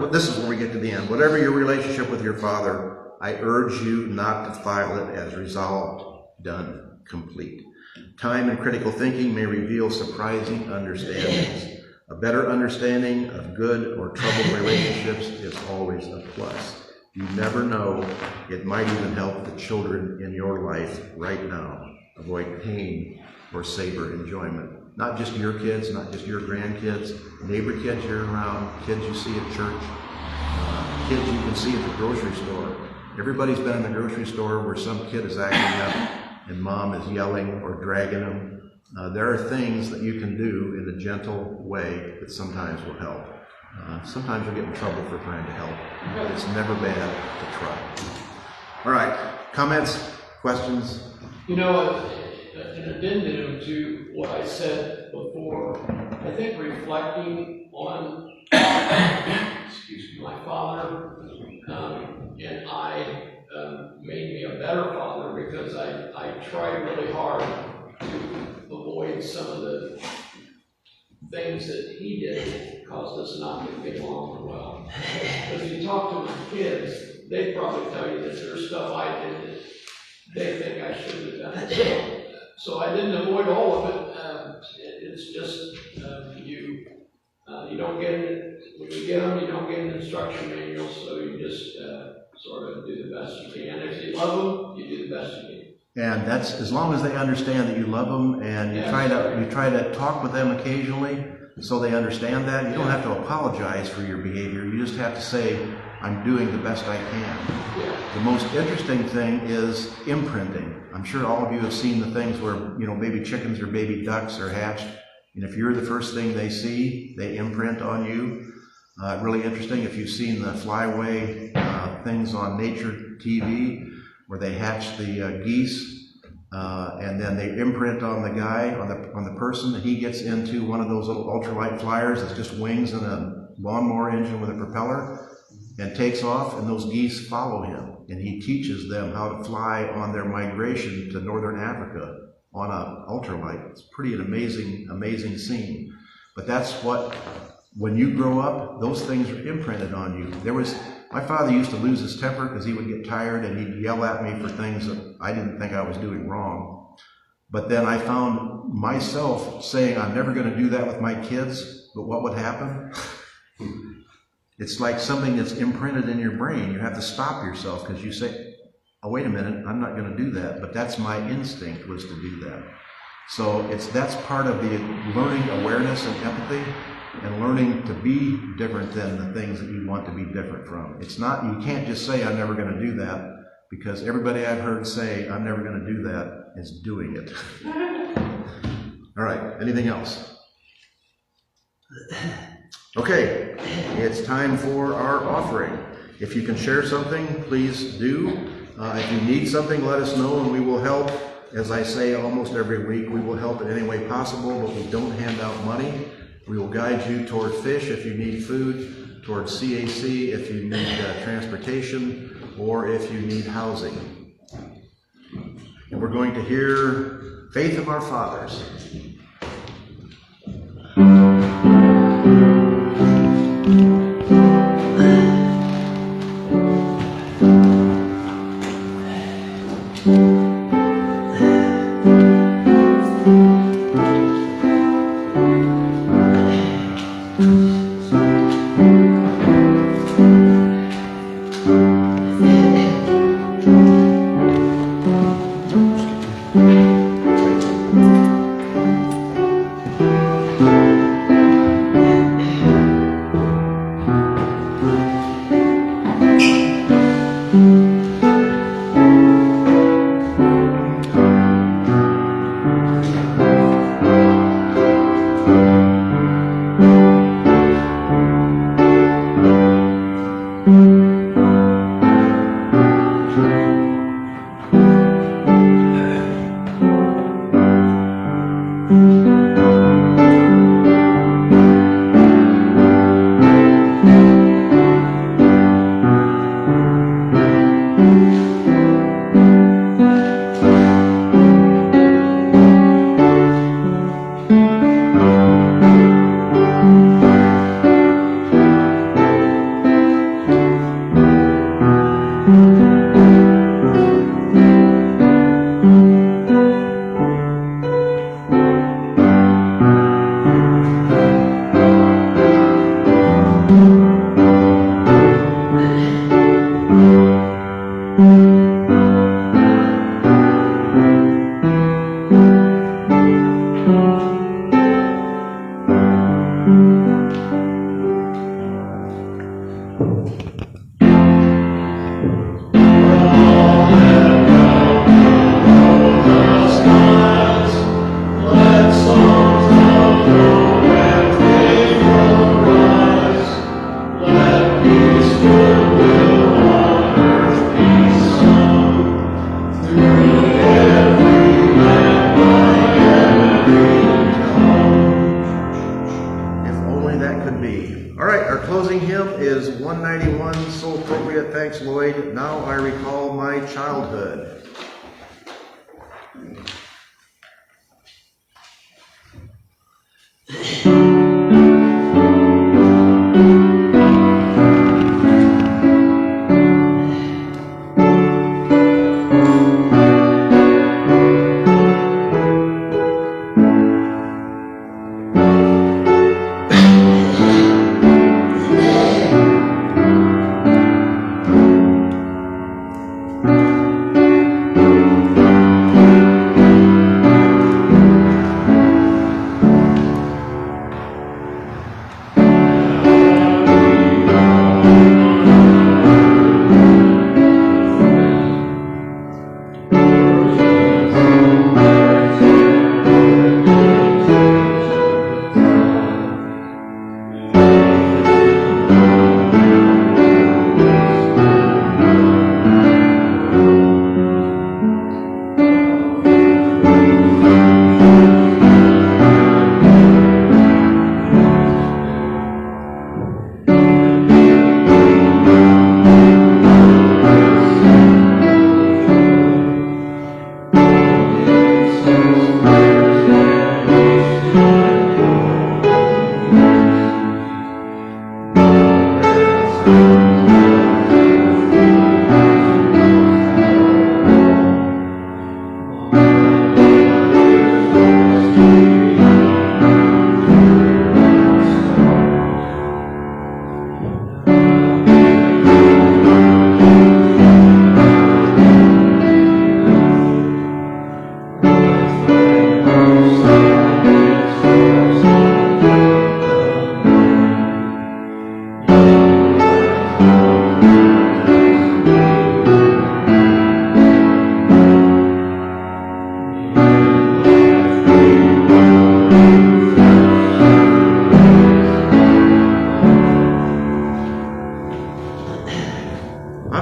this is where we get to the end. Whatever your relationship with your father, I urge you not to file it as resolved, done, complete. Time and critical thinking may reveal surprising understandings. A better understanding of good or troubled relationships is always a plus. You never know, it might even help the children in your life right now avoid pain or savor enjoyment. Not just your kids, not just your grandkids, neighbor kids you're around, kids you see at church, kids you can see at the grocery store. Everybody's been in the grocery store where some kid is acting up and mom is yelling or dragging them. There are things that you can do in a gentle way that sometimes will help. Sometimes you'll get in trouble for trying to help, but it's never bad to try. All right, comments, questions? You know, an addendum to what I said before, I think reflecting on my father and I made me a better father because I tried really hard to avoid some of the things that he did that caused us not to get along well. If you talk to my kids, they'd probably tell you that there's stuff I did that they think I should have done. So I didn't avoid all of it. It's just you don't get it when you get them. You don't get an instruction manual, so you just sort of do the best you can. If you love them, you do the best you can. And that's as long as they understand that you love them, and you try to talk with them occasionally, so they understand that. You don't have to apologize for your behavior. You just have to say, "I'm doing the best I can." The most interesting thing is imprinting. I'm sure all of you have seen the things where baby chickens or baby ducks are hatched, and if you're the first thing they see, they imprint on you. Really interesting if you've seen the flyway things on Nature TV, where they hatch the geese, and then they imprint on the guy, on the person, and he gets into one of those little ultralight flyers that's just wings and a lawnmower engine with a propeller, and takes off, and those geese follow him, and he teaches them how to fly on their migration to northern Africa on a ultralight. It's pretty an amazing scene. But that's when you grow up, those things are imprinted on you. My father used to lose his temper because he would get tired and he'd yell at me for things that I didn't think I was doing wrong. But then I found myself saying, I'm never going to do that with my kids, but what would happen? It's like something that's imprinted in your brain. You have to stop yourself because you say, oh, wait a minute, I'm not going to do that. But that's my instinct, was to do that. So that's part of the learning awareness and empathy, and learning to be different than the things that you want to be different from. It's not, you can't just say, I'm never going to do that, because everybody I've heard say, I'm never going to do that, is doing it. All right, anything else? Okay, it's time for our offering. If you can share something, please do. If you need something, let us know and we will help. As I say almost every week, we will help in any way possible, but we don't hand out money. We will guide you toward fish if you need food, toward CAC if you need transportation, or if you need housing. And we're going to hear Faith of Our Fathers.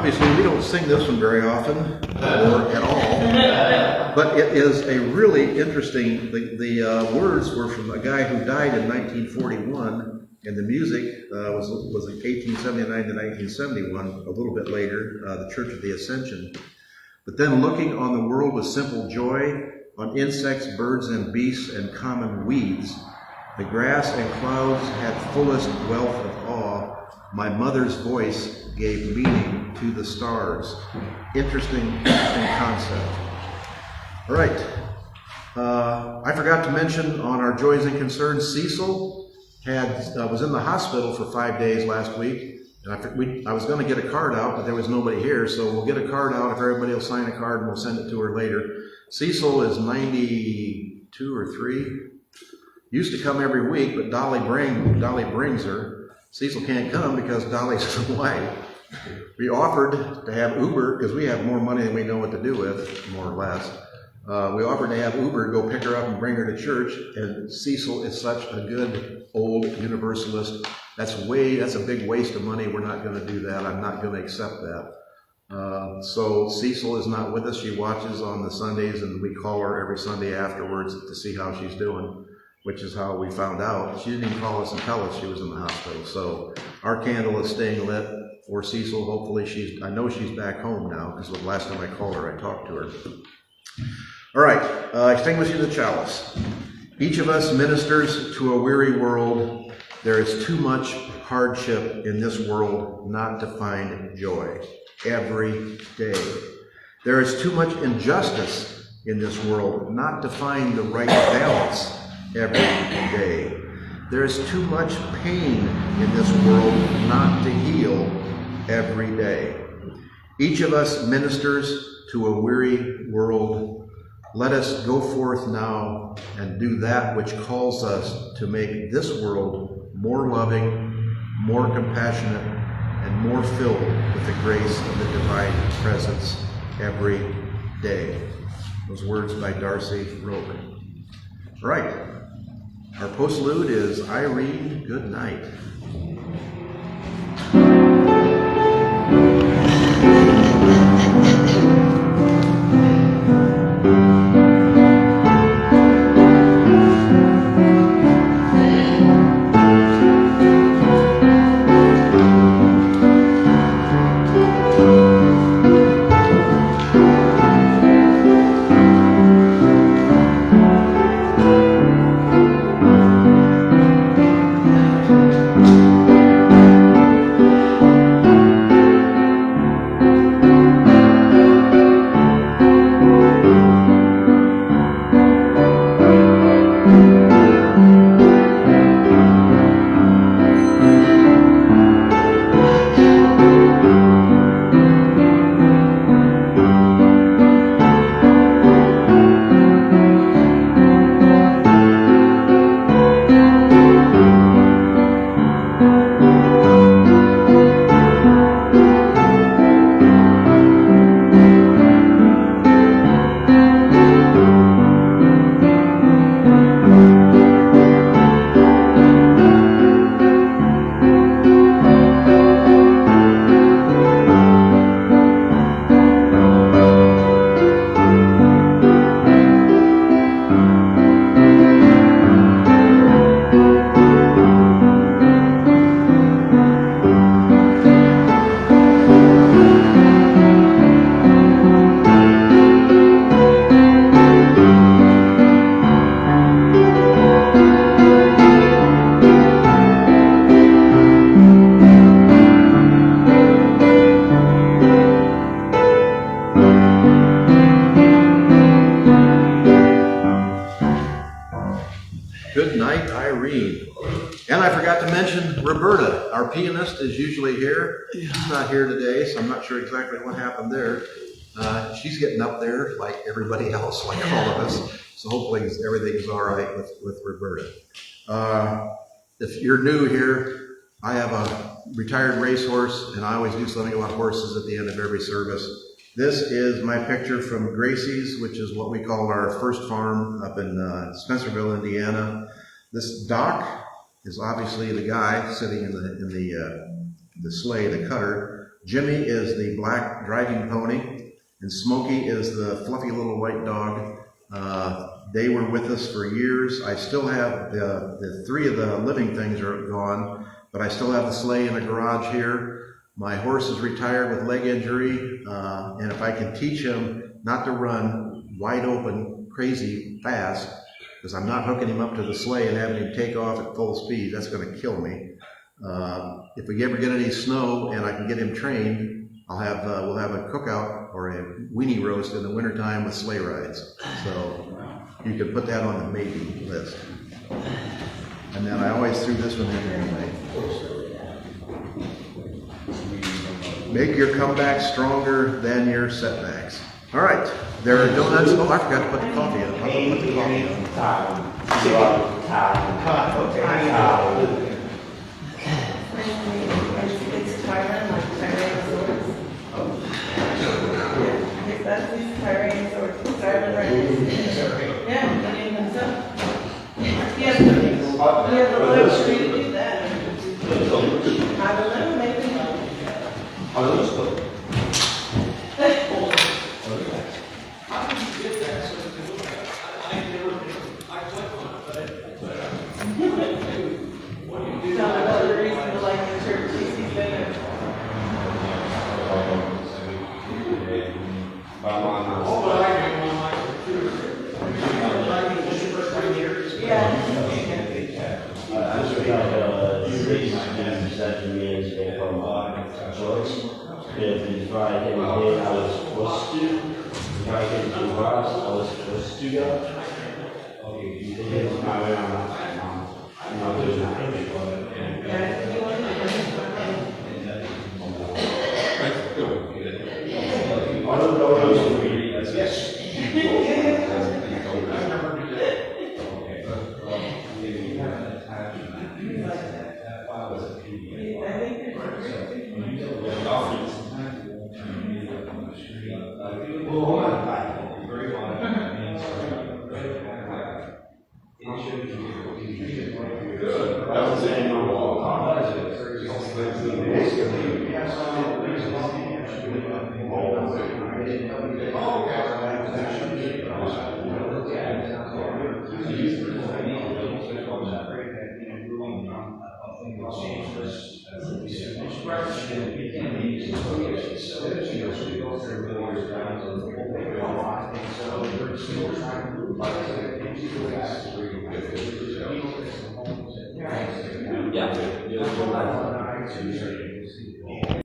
obviously, we don't sing this one very often, or at all, but it is a really interesting, the words were from a guy who died in 1941, and the music was in 1879 to 1971, a little bit later, the Church of the Ascension. But then looking on the world with simple joy, on insects, birds, and beasts, and common weeds, the grass and clouds had fullest wealth of awe. My mother's voice gave meaning to the stars. Interesting concept. All right. I forgot to mention on our Joys and Concerns, Cecil was in the hospital for 5 days last week. And I was going to get a card out, but there was nobody here, so we'll get a card out. If everybody will sign a card, and we'll send it to her later. Cecil is 92 or 3. Used to come every week, but Dolly brings her. Cecil can't come because Dolly's away. We offered to have Uber, because we have more money than we know what to do with, more or less. We offered to have Uber go pick her up and bring her to church, and Cecil is such a good old Universalist. That's a big waste of money. We're not going to do that. I'm not going to accept that. So Cecil is not with us. She watches on the Sundays, and we call her every Sunday afterwards to see how she's doing, which is how we found out. She didn't even call us and tell us she was in the hospital. So our candle is staying lit for Cecil. Hopefully I know she's back home now, because the last time I called her, I talked to her. All right, extinguishing the chalice. Each of us ministers to a weary world. There is too much hardship in this world not to find joy every day. There is too much injustice in this world not to find the right balance every day. There is too much pain in this world not to heal every day. Each of us ministers to a weary world. Let us go forth now and do that which calls us to make this world more loving, more compassionate, and more filled with the grace of the divine presence every day. Those words by Darcy Roker. All right. Our postlude is Irene, Good Night. Good night, Irene. And I forgot to mention Roberta, our pianist, is usually here. She's not here today, so I'm not sure exactly what happened there. She's getting up there like everybody else, like all of us. So hopefully everything's all right with Roberta. If you're new here, I have a retired racehorse, and I always do something about horses at the end of every service. This is my picture from Gracie's, which is what we call our first farm up in Spencerville, Indiana. This Doc is obviously the guy sitting in the sleigh, the cutter. Jimmy is the black driving pony, and Smokey is the fluffy little white dog. They were with us for years. I still have the three of the living things are gone, but I still have the sleigh in the garage here. My horse is retired with leg injury, and if I can teach him not to run wide open, crazy fast, because I'm not hooking him up to the sleigh and having him take off at full speed, that's going to kill me. If we ever get any snow and I can get him trained, we'll have a cookout or a weenie roast in the wintertime with sleigh rides. So you could put that on the maybe list. And then I always threw this one in anyway. Make your comeback stronger than your setbacks. All right, there are donuts. Oh, I forgot to put the coffee in. I'll put the coffee in. It's Tyrann, like Tyrannosaurus. That's these Tyrannosaurus. Tyrann right there. Yeah, the name himself. He has the luxury to do that. I don't know, maybe. Another reason to like the church is he's been Yeah.